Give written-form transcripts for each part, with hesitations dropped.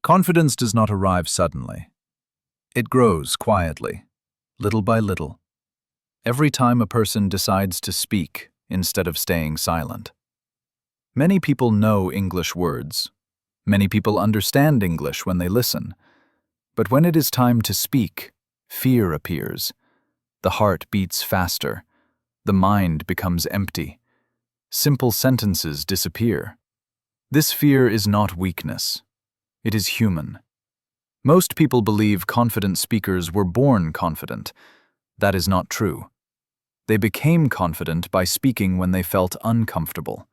Confidence does not arrive suddenly. It grows quietly, little by little, every time a person decides to speak instead of staying silent. Many people know English words. Many people understand English when they listen. But when it is time to speak, fear appears. The heart beats faster. The mind becomes empty. Simple sentences disappear. This fear is not weakness. It is human. Most people believe confident speakers were born confident. That is not true. They became confident by speaking when they felt uncomfortable.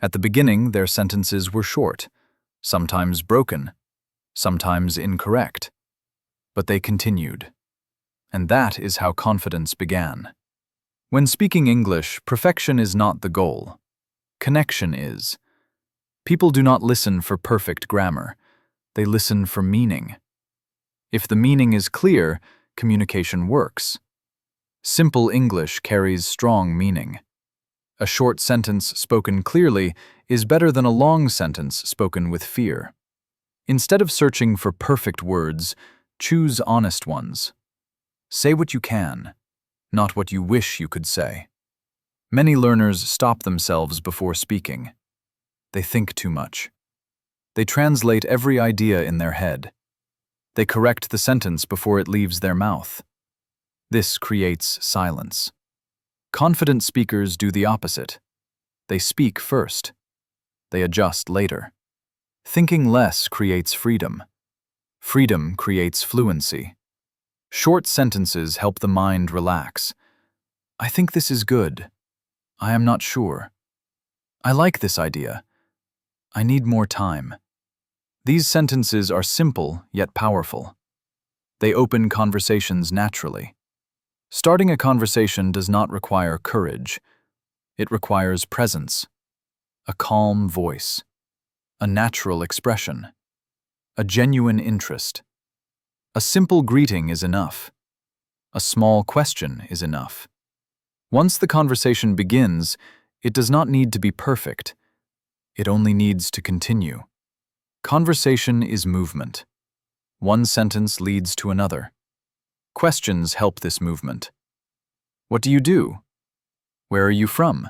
At the beginning, their sentences were short, sometimes broken, sometimes incorrect. But they continued. And that is how confidence began. When speaking English, perfection is not the goal. Connection is. People do not listen for perfect grammar. They listen for meaning. If the meaning is clear, communication works. Simple English carries strong meaning. A short sentence spoken clearly is better than a long sentence spoken with fear. Instead of searching for perfect words, choose honest ones. Say what you can, not what you wish you could say. Many learners stop themselves before speaking. They think too much. They translate every idea in their head. They correct the sentence before it leaves their mouth. This creates silence. Confident speakers do the opposite. They speak first. They adjust later. Thinking less creates freedom. Freedom creates fluency. Short sentences help the mind relax. I think this is good. I am not sure. I like this idea. I need more time. These sentences are simple yet powerful. They open conversations naturally. Starting a conversation does not require courage. It requires presence, a calm voice, a natural expression, a genuine interest. A simple greeting is enough. A small question is enough. Once the conversation begins, it does not need to be perfect. It only needs to continue. Conversation is movement. One sentence leads to another. Questions help this movement. What do you do? Where are you from?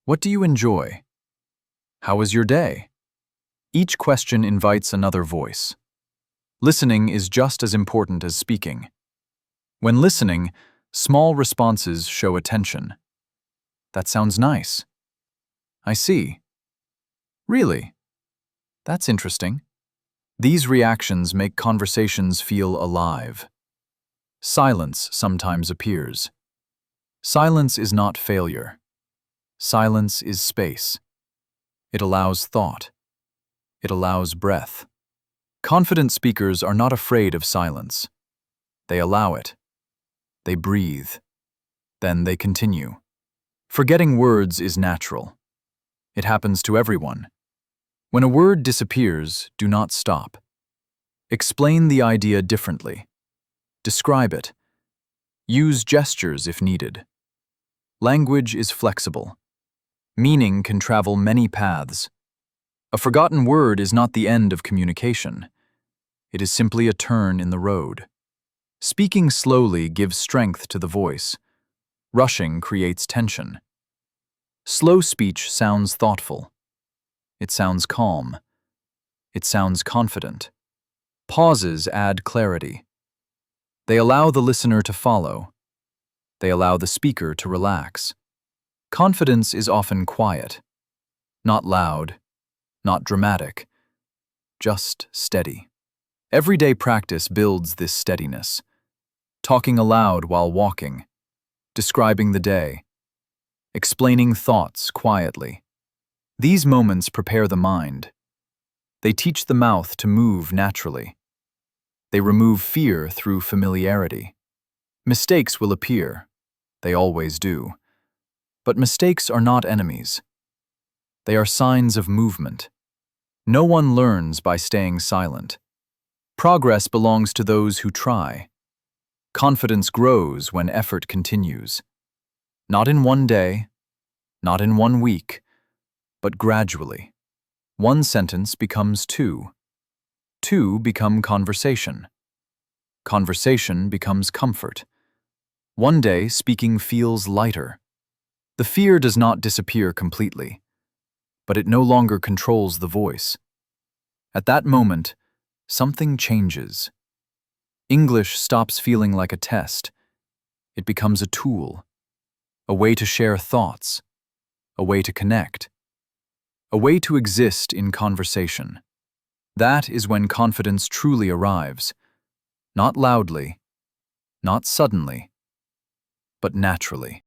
What do you enjoy? How was your day? Each question invites another voice. Listening is just as important as speaking. When listening, small responses show attention. That sounds nice. I see. Really? That's interesting. These reactions make conversations feel alive. Silence sometimes appears. Silence is not failure. Silence is space. It allows thought. It allows breath. Confident speakers are not afraid of silence. They allow it. They breathe. Then they continue. Forgetting words is natural. It happens to everyone. When a word disappears, do not stop. Explain the idea differently. Describe it. Use gestures if needed. Language is flexible. Meaning can travel many paths. A forgotten word is not the end of communication. It is simply a turn in the road. Speaking slowly gives strength to the voice. Rushing creates tension. Slow speech sounds thoughtful. It sounds calm. It sounds confident. Pauses add clarity. They allow the listener to follow. They allow the speaker to relax. Confidence is often quiet, not loud, not dramatic, just steady. Everyday practice builds this steadiness. Talking aloud while walking, describing the day, explaining thoughts quietly. These moments prepare the mind. They teach the mouth to move naturally. They remove fear through familiarity. Mistakes will appear. They always do. But mistakes are not enemies. They are signs of movement. No one learns by staying silent. Progress belongs to those who try. Confidence grows when effort continues. Not in one day, not in one week, but gradually. One sentence becomes two. two become conversation. Conversation becomes comfort. One day, speaking feels lighter. The fear does not disappear completely, but it no longer controls the voice. At that moment, something changes. English stops feeling like a test. It becomes a tool, a way to share thoughts, a way to connect, a way to exist in conversation. That is when confidence truly arrives, not loudly, not suddenly, but naturally.